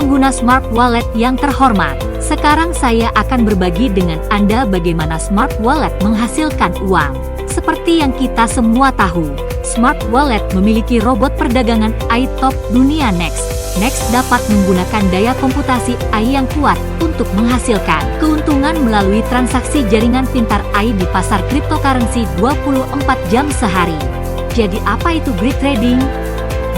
pengguna Smart Wallet yang terhormat, sekarang saya akan berbagi dengan Anda bagaimana Smart Wallet menghasilkan uang. Seperti yang kita semua tahu, Smart Wallet memiliki robot perdagangan AI top dunia Next. Next dapat menggunakan daya komputasi AI yang kuat untuk menghasilkan keuntungan melalui transaksi jaringan pintar AI di pasar cryptocurrency 24 jam sehari. Jadi apa itu grid trading?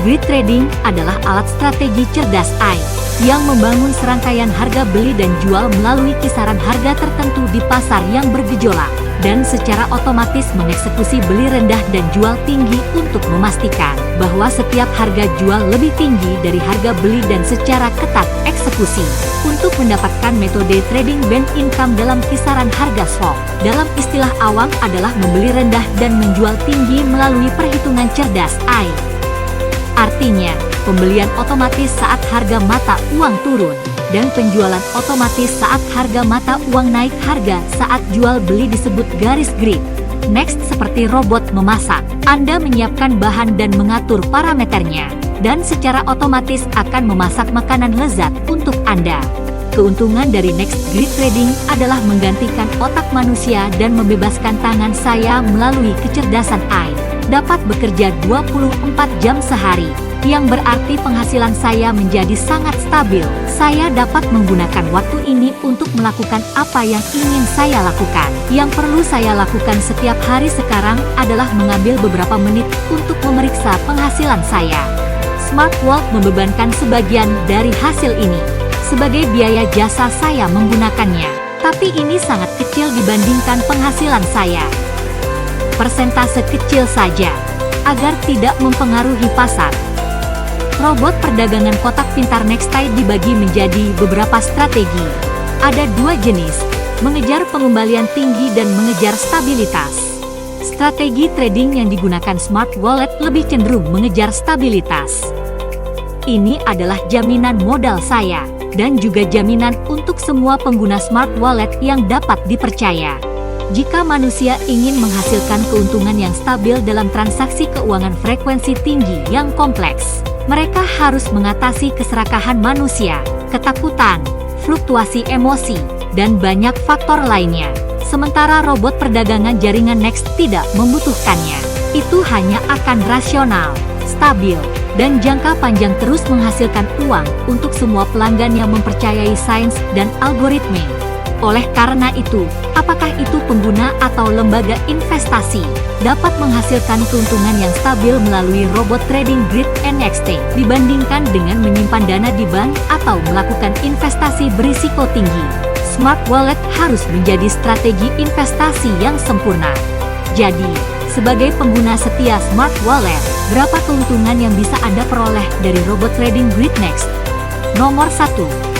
Grid trading adalah alat strategi cerdas AI yang membangun serangkaian harga beli dan jual melalui kisaran harga tertentu di pasar yang bergejolak, dan secara otomatis mengeksekusi beli rendah dan jual tinggi untuk memastikan bahwa setiap harga jual lebih tinggi dari harga beli dan secara ketat eksekusi. Untuk mendapatkan metode trading band income dalam kisaran harga swap, dalam istilah awam adalah membeli rendah dan menjual tinggi melalui perhitungan cerdas AI. Artinya, pembelian otomatis saat harga mata uang turun, dan penjualan otomatis saat harga mata uang naik. Harga saat jual beli disebut garis grid. Next seperti robot memasak, Anda menyiapkan bahan dan mengatur parameternya, dan secara otomatis akan memasak makanan lezat untuk Anda. Keuntungan dari Next Grid Trading adalah menggantikan otak manusia dan membebaskan tangan saya melalui kecerdasan AI. Dapat bekerja 24 jam sehari, yang berarti penghasilan saya menjadi sangat stabil. Saya dapat menggunakan waktu ini untuk melakukan apa yang ingin saya lakukan. Yang perlu saya lakukan setiap hari sekarang adalah mengambil beberapa menit untuk memeriksa penghasilan saya. Smart Wallet membebankan sebagian dari hasil ini sebagai biaya jasa saya menggunakannya, tapi ini sangat kecil dibandingkan penghasilan saya. Persentase kecil saja, agar tidak mempengaruhi pasar. Robot perdagangan kotak pintar Nextai dibagi menjadi beberapa strategi. Ada dua jenis, mengejar pengembalian tinggi dan mengejar stabilitas. Strategi trading yang digunakan Smart Wallet lebih cenderung mengejar stabilitas. Ini adalah jaminan modal saya, dan juga jaminan untuk semua pengguna Smart Wallet yang dapat dipercaya. Jika manusia ingin menghasilkan keuntungan yang stabil dalam transaksi keuangan frekuensi tinggi yang kompleks, mereka harus mengatasi keserakahan manusia, ketakutan, fluktuasi emosi, dan banyak faktor lainnya. Sementara robot perdagangan jaringan Next tidak membutuhkannya. Itu hanya akan rasional, stabil, dan jangka panjang terus menghasilkan uang untuk semua pelanggan yang mempercayai sains dan algoritma. Oleh karena itu, apakah itu pengguna atau lembaga investasi, dapat menghasilkan keuntungan yang stabil melalui robot trading grid NXT dibandingkan dengan menyimpan dana di bank atau melakukan investasi berisiko tinggi. Smart Wallet harus menjadi strategi investasi yang sempurna. Jadi, sebagai pengguna setia Smart Wallet, berapa keuntungan yang bisa Anda peroleh dari robot trading grid Next? Nomor 1.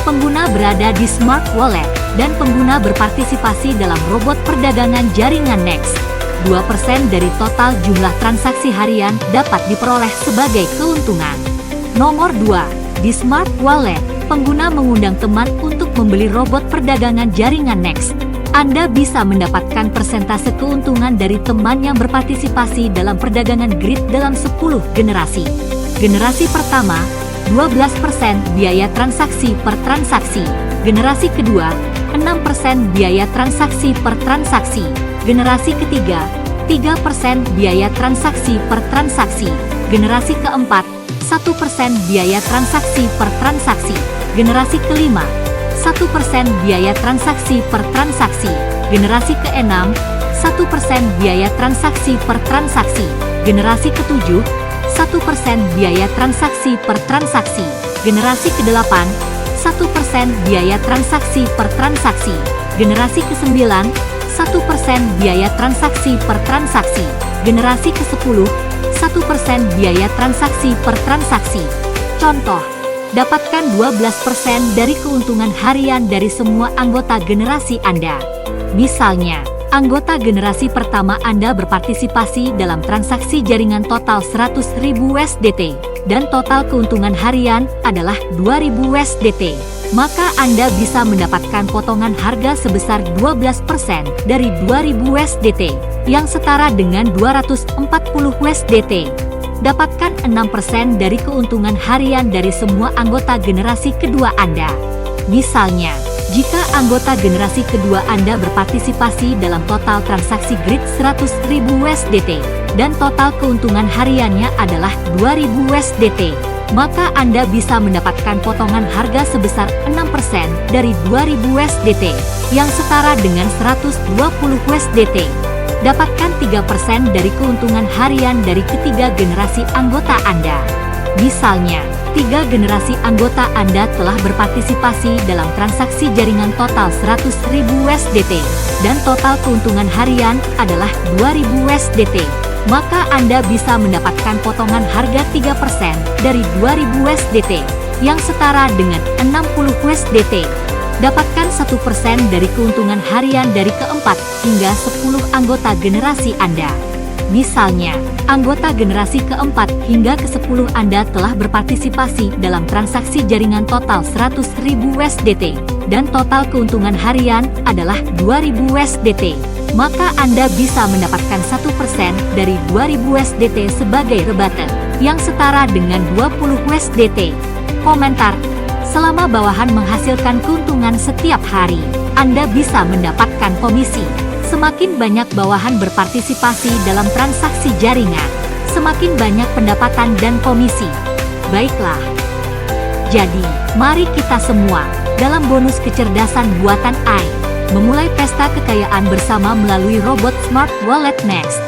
Pengguna berada di Smart Wallet dan pengguna berpartisipasi dalam robot perdagangan jaringan Next. 2% dari total jumlah transaksi harian dapat diperoleh sebagai keuntungan. Nomor 2. Di Smart Wallet, pengguna mengundang teman untuk membeli robot perdagangan jaringan Next. Anda bisa mendapatkan persentase keuntungan dari teman yang berpartisipasi dalam perdagangan grid dalam 10 generasi. Generasi pertama, 12% biaya transaksi per transaksi. Generasi kedua, 6% biaya transaksi per transaksi. Generasi ketiga, 3% biaya transaksi per transaksi. Generasi keempat, 1% biaya transaksi per transaksi. Generasi kelima, 1% biaya transaksi per transaksi. Generasi keenam, 1% biaya transaksi per transaksi. Generasi ketujuh, 1% biaya transaksi per transaksi. Generasi ke-8, 1% biaya transaksi per transaksi. Generasi ke-9, 1% biaya transaksi per transaksi. Generasi ke-10, 1% biaya transaksi per transaksi. Contoh, dapatkan 12% dari keuntungan harian dari semua anggota generasi Anda. Misalnya, anggota generasi pertama Anda berpartisipasi dalam transaksi jaringan total 100.000 USDT, dan total keuntungan harian adalah 2.000 USDT. Maka Anda bisa mendapatkan potongan harga sebesar 12% dari 2.000 USDT, yang setara dengan 240 USDT. Dapatkan 6% dari keuntungan harian dari semua anggota generasi kedua Anda. Misalnya, jika anggota generasi kedua Anda berpartisipasi dalam total transaksi grid 100.000 USDT, dan total keuntungan hariannya adalah 2.000 USDT, maka Anda bisa mendapatkan potongan harga sebesar 6% dari 2.000 USDT, yang setara dengan 120 USDT. Dapatkan 3% dari keuntungan harian dari ketiga generasi anggota Anda. Misalnya, 3 generasi anggota Anda telah berpartisipasi dalam transaksi jaringan total 100.000 USDT, dan total keuntungan harian adalah 2.000 USDT. Maka Anda bisa mendapatkan potongan harga 3% dari 2.000 USDT, yang setara dengan 60 USDT. Dapatkan 1% dari keuntungan harian dari keempat hingga 10 anggota generasi Anda. Misalnya, anggota generasi keempat hingga ke-10 Anda telah berpartisipasi dalam transaksi jaringan total 100.000 USDT, dan total keuntungan harian adalah 2.000 USDT. Maka Anda bisa mendapatkan 1% dari 2.000 USDT sebagai rebate, yang setara dengan 20 USDT. Komentar: selama bawahan menghasilkan keuntungan setiap hari, Anda bisa mendapatkan komisi. Semakin banyak bawahan berpartisipasi dalam transaksi jaringan, semakin banyak pendapatan dan komisi. Baiklah. Jadi, mari kita semua, dalam bonus kecerdasan buatan AI, memulai pesta kekayaan bersama melalui robot Smart Wallet Next.